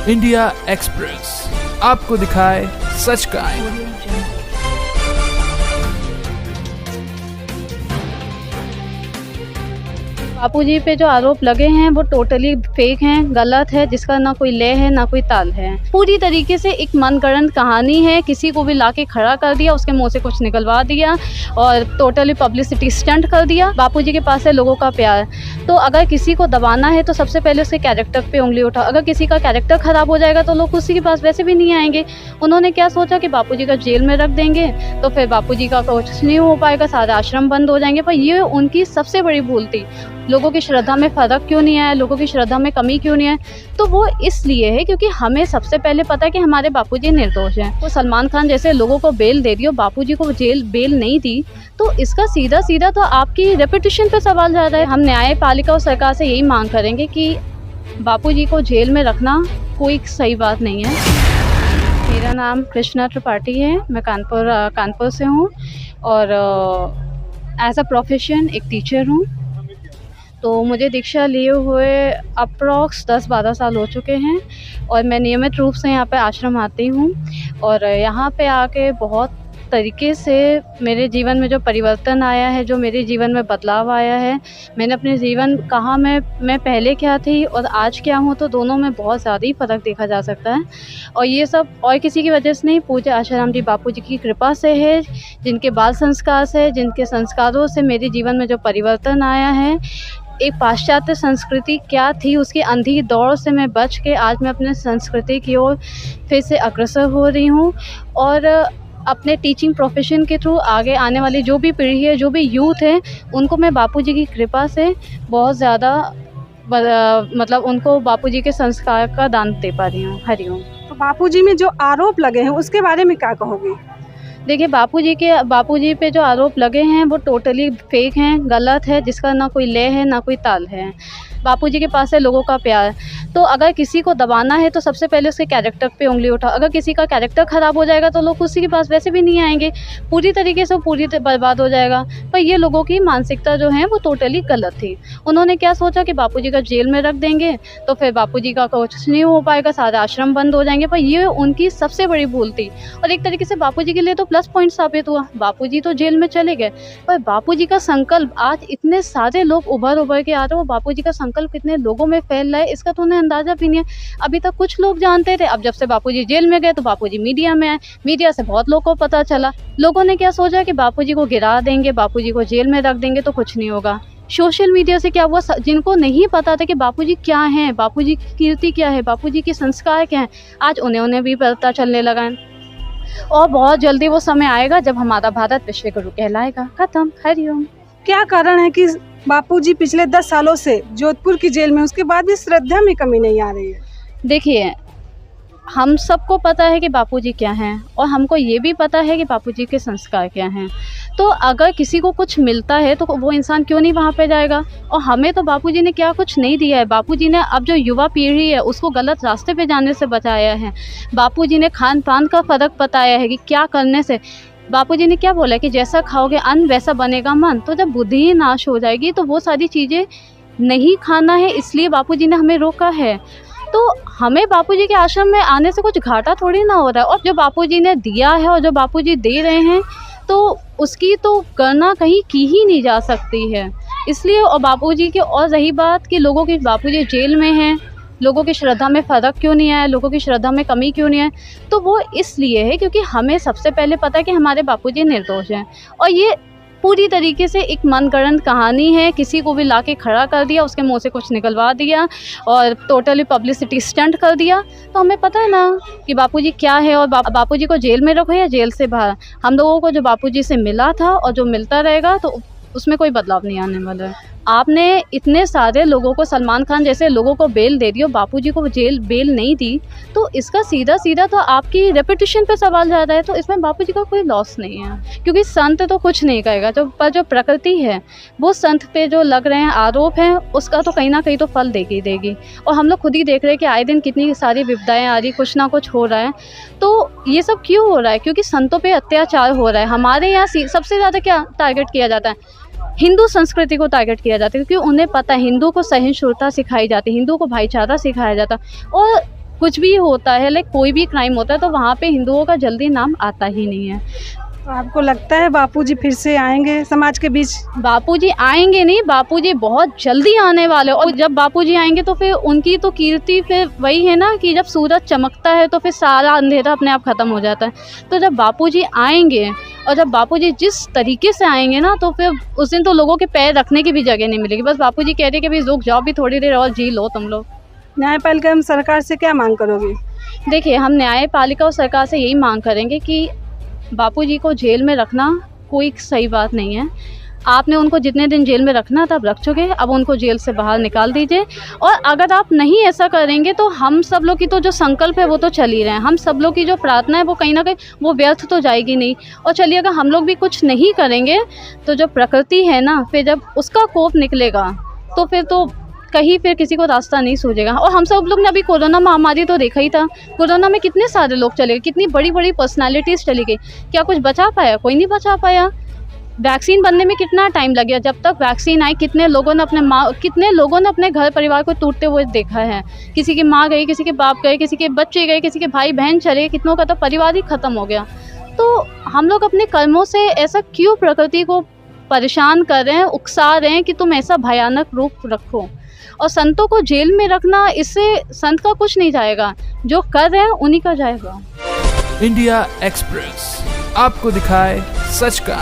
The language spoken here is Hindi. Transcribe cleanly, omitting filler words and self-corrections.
इंडिया एक्सप्रेस आपको दिखाए सच का आईना। बापूजी पे जो आरोप लगे हैं वो टोटली फेक हैं, गलत है, जिसका ना कोई लय है ना कोई ताल है। पूरी तरीके से एक मनगढ़ंत कहानी है। किसी को भी लाके खड़ा कर दिया, उसके मुंह से कुछ निकलवा दिया और टोटली पब्लिसिटी स्टंट कर दिया। बापूजी के पास है लोगों का प्यार, तो अगर किसी को दबाना है तो सबसे पहले उसके कैरेक्टर पे उंगली उठाओ। अगर किसी का कैरेक्टर खराब हो जाएगा तो लोग उसी के पास वैसे भी नहीं आएंगे। उन्होंने क्या सोचा कि बापूजी का जेल में रख देंगे तो फिर बापूजी का कुछ नहीं हो पाएगा, सारे आश्रम बंद हो जाएंगे। पर ये उनकी सबसे बड़ी भूल थी। लोगों की श्रद्धा में फ़र्क क्यों नहीं आया, लोगों की श्रद्धा में कमी क्यों नहीं आई, तो वो इसलिए है क्योंकि हमें सबसे पहले पता है कि हमारे बापूजी निर्दोष हैं। तो सलमान खान जैसे लोगों को बेल दे दी और बापूजी को जेल बेल नहीं दी, तो इसका सीधा सीधा तो आपकी रेपुटेशन पे सवाल जा रहा है। हम न्यायपालिका और सरकार से यही मांग करेंगे कि बापूजी को जेल में रखना कोई सही बात नहीं है। मेरा नाम कृष्णा त्रिपाठी है, मैं कानपुर से हूँ और एज अ प्रोफेशन एक टीचर हूँ। तो मुझे दीक्षा लिए हुए अप्रॉक्स 10-12 साल हो चुके हैं और मैं नियमित रूप से यहाँ पे आश्रम आती हूँ और यहाँ पे आके बहुत तरीके से मेरे जीवन में जो परिवर्तन आया है, जो मेरे जीवन में बदलाव आया है, मैंने अपने जीवन कहाँ मैं पहले क्या थी और आज क्या हूँ, तो दोनों में बहुत ज़्यादा ही फ़र्क देखा जा सकता है। और ये सब और किसी की वजह से नहीं, पूज्य आशाराम जी बापू जी की कृपा से है, जिनके बाल संस्कार से, जिनके संस्कारों से मेरे जीवन में जो परिवर्तन आया है। एक पाश्चात्य संस्कृति क्या थी उसकी अंधी दौड़ से मैं बच के आज मैं अपने संस्कृति की ओर फिर से अग्रसर हो रही हूँ और अपने टीचिंग प्रोफेशन के थ्रू आगे आने वाली जो भी पीढ़ी है, जो भी यूथ है, उनको मैं बापूजी की कृपा से बहुत ज़्यादा मतलब उनको बापूजी के संस्कार का दान दे पा रही हूँ। हरिओम। तो बापूजी में जो आरोप लगे हैं उसके बारे में क्या कहोगे? देखिए, बापूजी पे जो आरोप लगे हैं वो टोटली फेक हैं, गलत है, जिसका ना कोई लय है ना कोई ताल है। बापूजी के पास है लोगों का प्यार, तो अगर किसी को दबाना है तो सबसे पहले उसके कैरेक्टर पे उंगली उठाओ। अगर किसी का कैरेक्टर ख़राब हो जाएगा तो लोग उसी के पास वैसे भी नहीं आएंगे, पूरी तरीके से बर्बाद हो जाएगा। पर ये लोगों की मानसिकता जो है वो टोटली गलत थी। उन्होंने क्या सोचा कि बापूजी का जेल में रख देंगे तो फिर बापूजी का कुछ नहीं हो पाएगा, सारे आश्रम बंद हो जाएंगे। पर ये उनकी सबसे बड़ी भूल थी और एक तरीके से बापूजी के लिए तो प्लस पॉइंट साबित हुआ। बापूजी तो जेल में चले गए पर बापूजी का संकल्प आज इतने सारे लोग उभर के आ रहे हो, बापूजी का संकल्प कितने लोगों में फैल रहा है इसका तो उन्हें अंदाजा भी नहीं है। अभी तक कुछ लोग जानते थे, अब जब से बापूजी जेल में गए तो बापूजी मीडिया में आए, मीडिया से बहुत लोगों को पता चला। लोगों ने क्या सोचा कि बापूजी को गिरा देंगे, बापूजी को जेल में रख देंगे तो कुछ नहीं होगा। सोशल मीडिया से क्या हुआ, जिनको नहीं पता था कि बापूजी क्या हैं, बापूजी की कीर्ति क्या है, बापूजी के संस्कार क्या हैं, आज उन्हें भी पता चलने लगा है। और बहुत जल्दी वो समय आएगा जब हमारा भारत विश्व गुरु कहलाएगा। खत्म। हरिओम। क्या कारण है कि बापूजी पिछले 10 सालों से जोधपुर की जेल में, उसके बाद भी श्रद्धा में कमी नहीं आ रही है? देखिए, हम सबको पता है कि बापूजी क्या हैं और हमको ये भी पता है कि बापूजी के संस्कार क्या हैं। तो अगर किसी को कुछ मिलता है तो वो इंसान क्यों नहीं वहाँ पे जाएगा। और हमें तो बापूजी ने क्या कुछ नहीं दिया है। बापूजी ने अब जो युवा पीढ़ी है उसको गलत रास्ते पे जाने से बचाया है। बापूजी ने खान पान का फ़र्क बताया है कि क्या करने से। बापूजी ने क्या बोला कि जैसा खाओगे अन्न वैसा बनेगा मन। तो जब बुद्धि ही नाश हो जाएगी तो वो सारी चीज़ें नहीं खाना है, इसलिए बापूजी ने हमें रोका है। तो हमें बापूजी के आश्रम में आने से कुछ घाटा थोड़ी ना हो रहा है। और जो बापूजी ने दिया है और जो बापूजी दे रहे हैं तो उसकी तो गणना कहीं की ही नहीं जा सकती है। इसलिए और बापूजी की, और रही बात कि लोगों की, बापूजी जेल में हैं, लोगों की श्रद्धा में फ़र्क क्यों नहीं आया, लोगों की श्रद्धा में कमी क्यों नहीं आई, तो वो इसलिए है क्योंकि हमें सबसे पहले पता है कि हमारे बापूजी निर्दोष हैं। और ये पूरी तरीके से एक मनगढ़ंत कहानी है। किसी को भी लाके खड़ा कर दिया, उसके मुंह से कुछ निकलवा दिया और टोटली पब्लिसिटी स्टंट कर दिया। तो हमें पता है ना कि बापूजी क्या है और बापूजी को जेल में रखो या जेल से बाहर। हम लोगों को जो बापूजी से मिला था और जो मिलता रहेगा तो उसमें कोई बदलाव नहीं आने वाला है। आपने इतने सारे लोगों को, सलमान खान जैसे लोगों को बेल दे दी और बापूजी को जेल बेल नहीं दी, तो इसका सीधा सीधा तो आपकी रेपुटेशन पे सवाल जा रहा है। तो इसमें बापूजी का कोई लॉस नहीं है क्योंकि संत तो कुछ नहीं कहेगा, जो प्रकृति है वो संत पे जो लग रहे हैं आरोप हैं उसका तो कहीं ना कहीं तो फल देगी। और हम लोग खुद ही देख रहे हैं कि आए दिन कितनी सारी विपदाएं आ रही, कुछ ना कुछ हो रहा है। तो ये सब क्यों हो रहा है? क्योंकि संतों पे अत्याचार हो रहा है। हमारे यहाँ सबसे ज़्यादा क्या टारगेट किया जाता है? हिंदू संस्कृति को टारगेट किया जाता है क्योंकि उन्हें पता है हिंदू को सहिष्णुता सिखाई जाती है, हिंदू को भाईचारा सिखाया जाता है। और कुछ भी होता है, लाइक कोई भी क्राइम होता है तो वहाँ पे हिंदुओं का जल्दी नाम आता ही नहीं है। तो आपको लगता है बापूजी फिर से आएंगे समाज के बीच? बापूजी आएंगे नहीं, बापूजी बहुत जल्दी आने वाले, और जब बापूजी आएंगे तो फिर उनकी तो कीर्ति फिर वही है ना कि जब सूरज चमकता है तो फिर सारा अंधेरा अपने आप ख़त्म हो जाता है। तो जब बापूजी आएंगे और जब बापूजी जिस तरीके से आएंगे ना, तो फिर उस दिन तो लोगों के पैर रखने की भी जगह नहीं मिलेगी। बस बापूजी कह रहे कि भाई रुक जाओ भी थोड़ी देर और जी लो तुम लोग। न्यायपालिका हम सरकार से क्या मांग करोगे? देखिए, हम न्यायपालिका और सरकार से यही मांग करेंगे कि बापूजी को जेल में रखना कोई सही बात नहीं है। आपने उनको जितने दिन जेल में रखना था आप रख चुके, अब उनको जेल से बाहर निकाल दीजिए। और अगर आप नहीं ऐसा करेंगे तो हम सब लोग की तो जो संकल्प है वो तो चल ही रहे हैं, हम सब लोग की जो प्रार्थना है वो कहीं ना कहीं वो व्यर्थ तो जाएगी नहीं। और चलिए, अगर हम लोग भी कुछ नहीं करेंगे तो जो प्रकृति है ना, फिर जब उसका कोप निकलेगा तो फिर तो कहीं फिर किसी को रास्ता नहीं सूझेगा। और हम सब लोग ने अभी कोरोना महामारी तो देखा ही था, कोरोना में कितने सारे लोग चले गए, कितनी बड़ी बड़ी पर्सनालिटीज़ चली गई, क्या कुछ बचा पाया? कोई नहीं बचा पाया। वैक्सीन बनने में कितना टाइम लग गया, जब तक वैक्सीन आई कितने लोगों ने अपने घर परिवार को टूटते हुए देखा है। किसी की माँ गई, किसी के बाप गए, किसी के बच्चे गए, किसी के भाई बहन चले, कितनों का तो परिवार ही ख़त्म हो गया। तो हम लोग अपने कर्मों से ऐसा क्यों प्रकृति को परेशान कर रहे हैं, उकसा रहे हैं कि तुम ऐसा भयानक रूप रखो? और संतों को जेल में रखना, इससे संत का कुछ नहीं जाएगा, जो कर रहे हैं उन्हीं का जाएगा। इंडिया एक्सप्रेस आपको दिखाए सच का।